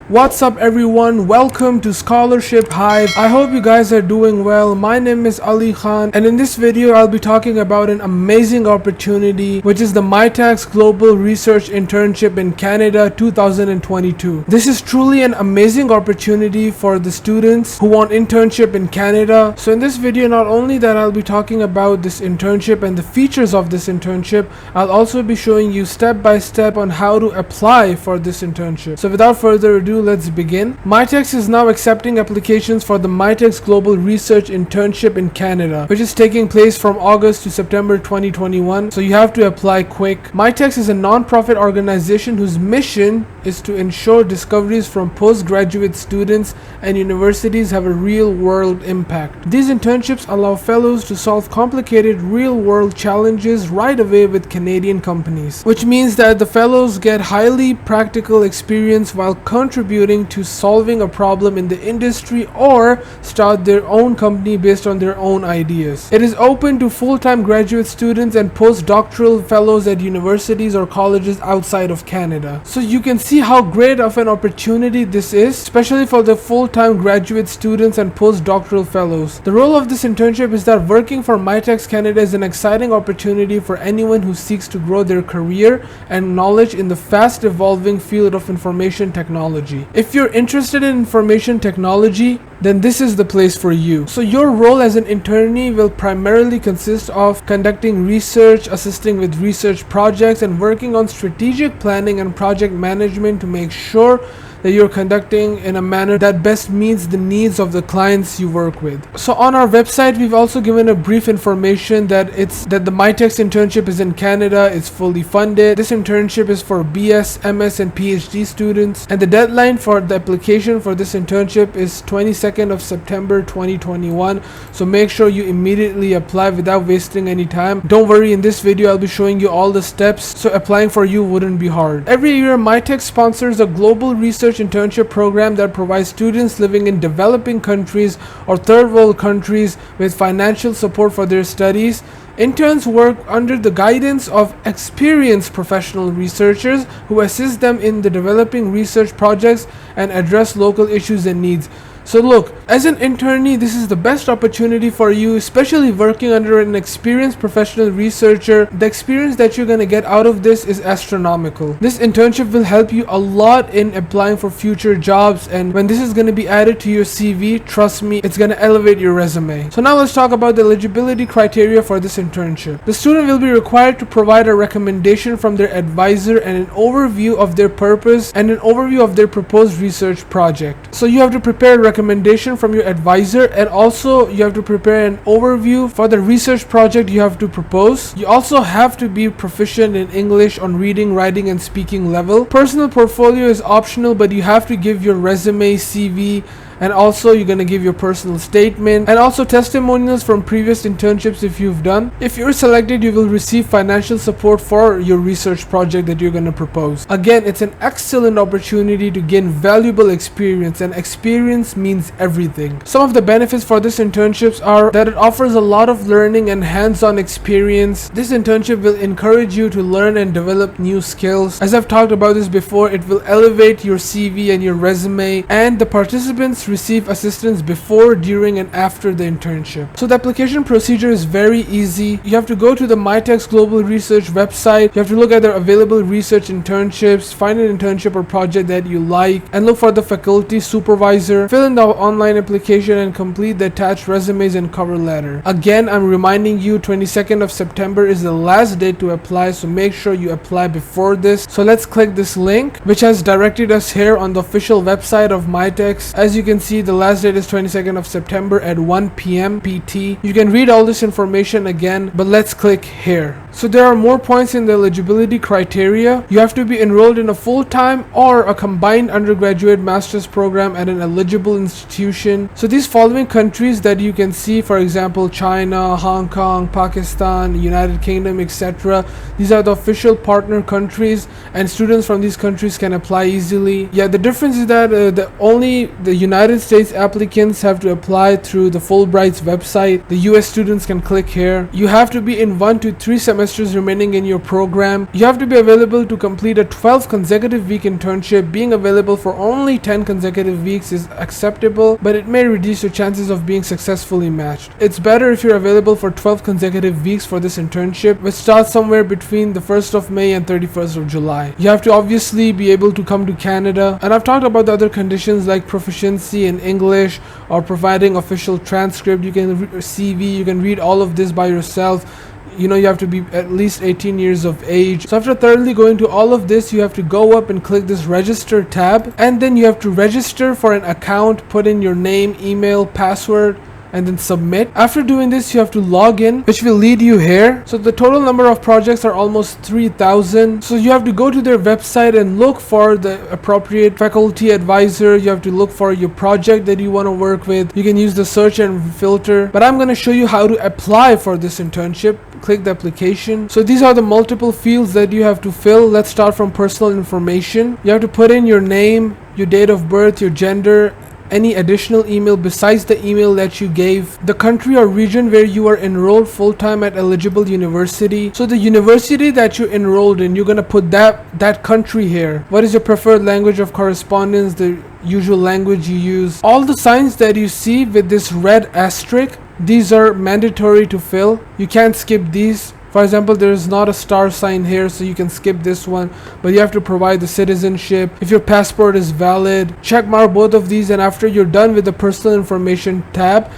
What's up everyone, welcome to Scholarship Hive. I hope you guys are doing well. My name is Ali Khan and in this video I'll be talking about an amazing opportunity which is the Mitcas Global Research Internship in Canada 2022. This is truly an amazing opportunity for the students who want internship in Canada. So in this video not only that I'll be talking about this internship and the features of this internship, I'll also be showing you step by step on how to apply for this internship. So without further ado, let's begin. Mitcas is now accepting applications for the Mitcas Global Research Internship in Canada, which is taking place from August to September 2021, so you have to apply quick. Mitcas is a non-profit organization whose mission is to ensure discoveries from postgraduate students and universities have a real-world impact. These internships allow fellows to solve complicated real-world challenges right away with Canadian companies, which means that the fellows get highly practical experience while contributing to solving a problem in the industry or start their own company based on their own ideas. It is open to full-time graduate students and postdoctoral fellows at universities or colleges outside of Canada. So you can see how great of an opportunity this is, especially for the full-time graduate students and postdoctoral fellows. The role of this internship is that working for Mitcas Canada is an exciting opportunity for anyone who seeks to grow their career and knowledge in the fast-evolving field of information technology. If you're interested in information technology, then this is the place for you. So your role as an internee will primarily consist of conducting research, assisting with research projects, and working on strategic planning and project management to make sure that you're conducting in a manner that best meets the needs of the clients you work with. So on our website, we've also given a brief information that the Mitcas internship is in Canada, it's fully funded. This internship is for BS, MS, and PhD students, and the deadline for the application for this internship is 22nd of September 2021. So make sure you immediately apply without wasting any time. Don't worry, in this video I'll be showing you all the steps, so applying for you wouldn't be hard. Every year, Mitcas sponsors a global research internship program that provides students living in developing countries or third world countries with financial support for their studies. Interns work under the guidance of experienced professional researchers who assist them in the developing research projects and address local issues and needs. So look, as an internee, this is the best opportunity for you, especially working under an experienced professional researcher. The experience that you're going to get out of this is astronomical. This internship will help you a lot in applying for future jobs, and when this is going to be added to your CV, trust me, it's going to elevate your resume. So now let's talk about the eligibility criteria for this internship. The student will be required to provide a recommendation from their advisor and an overview of their purpose and an overview of their proposed research project. So you have to prepare a recommendation from your advisor, and also you have to prepare an overview for the research project you have to propose. You also have to be proficient in English on reading, writing, and speaking level. Personal portfolio is optional, but you have to give your resume, CV, and also you're going to give your personal statement and also testimonials from previous internships if you've done. If you're selected, you will receive financial support for your research project that you're going to propose. Again, it's an excellent opportunity to gain valuable experience, and experience means everything. Some of the benefits for this internships are that it offers a lot of learning and hands-on experience. This internship will encourage you to learn and develop new skills. As I've talked about this before, it will elevate your CV and your resume, and the participants receive assistance before, during, and after the internship. So the application procedure is very easy. You have to go to the Mitcas Global Research website. You have to look at their available research internships, find an internship or project that you like, and look for the faculty supervisor. Fill in the online application and complete the attached resumes and cover letter. Again, I'm reminding you, 22nd of September is the last date to apply, so make sure you apply before this. So let's click this link, which has directed us here on the official website of Mitcas. As you can see, the last date is 22nd of September at 1 p.m. PT. You can read all this information again, but let's click here. So there are more points in the eligibility criteria. You have to be enrolled in a full-time or a combined undergraduate master's program at an eligible institution. So these following countries that you can see, for example, China, Hong Kong, Pakistan, United Kingdom, etc. These are the official partner countries, and students from these countries can apply easily. Yeah, the difference is that only the United States applicants have to apply through the Fulbright's website. The US students can click here. You have to be in 1 to 3 semesters semesters remaining in your program. You have to be available to complete a 12 consecutive week internship. Being available for only 10 consecutive weeks is acceptable, but it may reduce your chances of being successfully matched. It's better if you're available for 12 consecutive weeks for this internship, which starts somewhere between the 1st of May and 31st of July. You have to obviously be able to come to Canada, and I've talked about the other conditions like proficiency in English or providing official transcript. You can CV, you can read all of this by yourself. You have to be at least 18 years of age. So after thoroughly going to all of this, you have to go up and click this register tab, and then you have to register for an account, put in your name, email, password, and then submit. After doing this, you have to log in, which will lead you here. So the total number of projects are almost 3,000. So you have to go to their website and look for the appropriate faculty advisor. You have to look for your project that you want to work with. You can use the search and filter, but I'm going to show you how to apply for this internship. Click the application. So these are the multiple fields that you have to fill. Let's start from personal information. You have to put in your name, your date of birth, your gender, any additional email besides the email that you gave, the country or region where you are enrolled full-time at eligible university. So the university that you're enrolled in, you're gonna put that country here. What is your preferred language of correspondence, the usual language you use. All the signs that you see with this red asterisk, these are mandatory to fill. You can't skip these. For example, there is not a star sign here, so you can skip this one, but you have to provide the citizenship. If your passport is valid, check mark both of these, and after you're done with the personal information tab,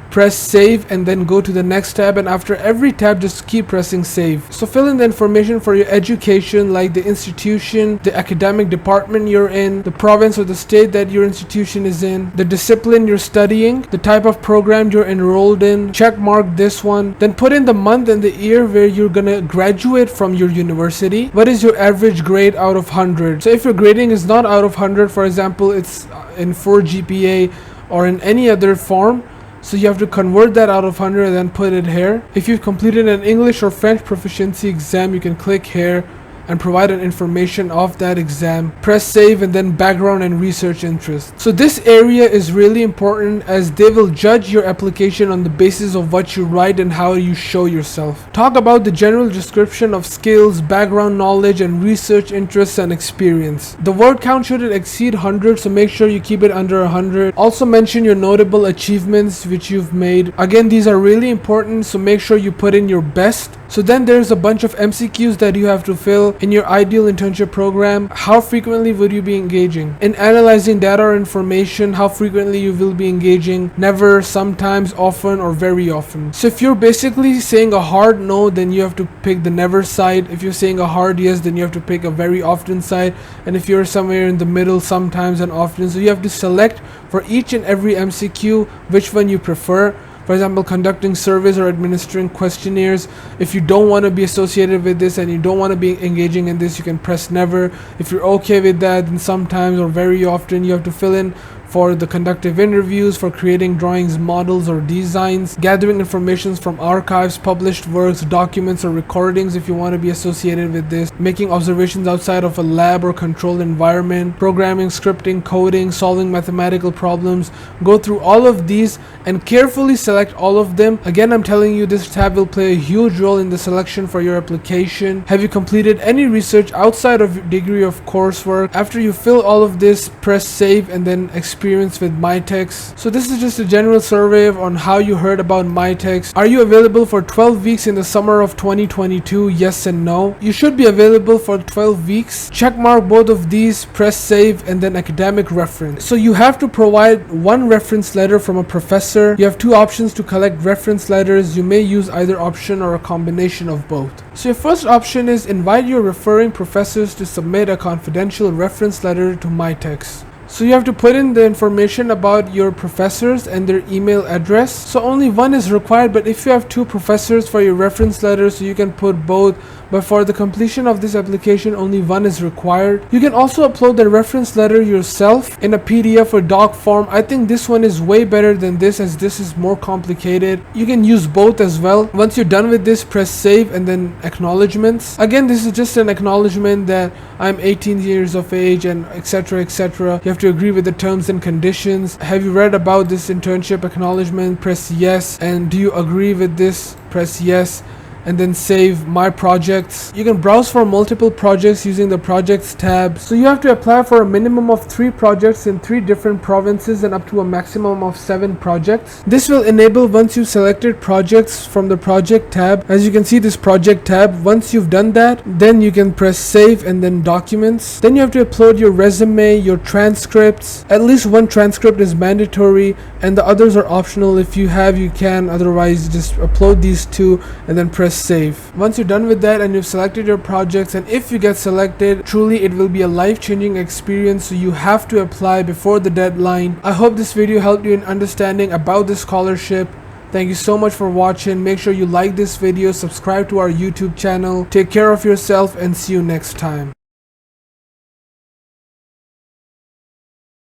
press save and then go to the next tab, and after every tab just keep pressing save. So fill in the information for your education, like the institution, the academic department you're in, the province or the state that your institution is in, the discipline you're studying, the type of program you're enrolled in, check mark this one, then put in the month and the year where you're gonna graduate from your university. What is your average grade out of 100? So if your grading is not out of 100, for example, it's in 4 GPA or in any other form, so you have to convert that out of 100 and then put it here. If you've completed an English or French proficiency exam, you can click here and provide an information of that exam. Press save and then background and research interest. So this area is really important as they will judge your application on the basis of what you write and how you show yourself. Talk about the general description of skills, background knowledge, and research interests and experience. The word count shouldn't exceed 100, so make sure you keep it under 100. Also mention your notable achievements which you've made. Again, these are really important, so make sure you put in your best. So then there's a bunch of MCQs that you have to fill. In your ideal internship program, how frequently would you be engaging? In analyzing data or information, how frequently you will be engaging? Never, sometimes, often, or very often. So if you're basically saying a hard no, then you have to pick the never side. If you're saying a hard yes, then you have to pick a very often side. And if you're somewhere in the middle, sometimes and often, so you have to select for each and every MCQ which one you prefer. For example, conducting surveys or administering questionnaires. If you don't want to be associated with this and you don't want to be engaging in this, you can press never. If you're okay with that, then sometimes or very often you have to fill in for the conductive interviews, for creating drawings, models, or designs, gathering information from archives, published works, documents, or recordings if you want to be associated with this, making observations outside of a lab or controlled environment, programming, scripting, coding, solving mathematical problems. Go through all of these and carefully select all of them. Again, I'm telling you, this tab will play a huge role in the selection for your application. Have you completed any research outside of your degree of coursework? After you fill all of this, press save and then experience with Mitcas. So this is just a general survey on how you heard about Mitcas. Are you available for 12 weeks in the summer of 2022? Yes and no. You should be available for 12 weeks. Check mark both of these, press save, and then academic reference. So you have to provide one reference letter from a professor. You have two options to collect reference letters. You may use either option or a combination of both. So your first option is invite your referring professors to submit a confidential reference letter to Mitcas. So you have to put in the information about your professors and their email address. So only one is required, but if you have two professors for your reference letter, so you can put both. But for the completion of this application, only one is required. You can also upload the reference letter yourself in a PDF or doc form. I think this one is way better than this, as this is more complicated. You can use both as well. Once you're done with this, press save and then acknowledgements. Again, this is just an acknowledgement that I'm 18 years of age and etc. etc. You have to agree with the terms and conditions. Have you read about this internship acknowledgement? Press yes. And do you agree with this? Press yes. and then save my projects. You can browse for multiple projects using the projects tab. So you have to apply for a minimum of 3 projects in 3 different provinces and up to a maximum of 7 projects. This will enable once you've selected projects from the project tab. As you can see, this project tab, once you've done that, then you can press save and then documents. Then you have to upload your resume, your transcripts. At least 1 transcript is mandatory and the others are optional. If you have, you can, otherwise just upload these 2 and then press save. Once you're done with that and you've selected your projects, and if you get selected, truly it will be a life-changing experience, so you have to apply before the deadline. I hope this video helped you in understanding about this scholarship. Thank you so much for watching. Make sure you like this video, subscribe to our YouTube channel. Take care of yourself and see you next time.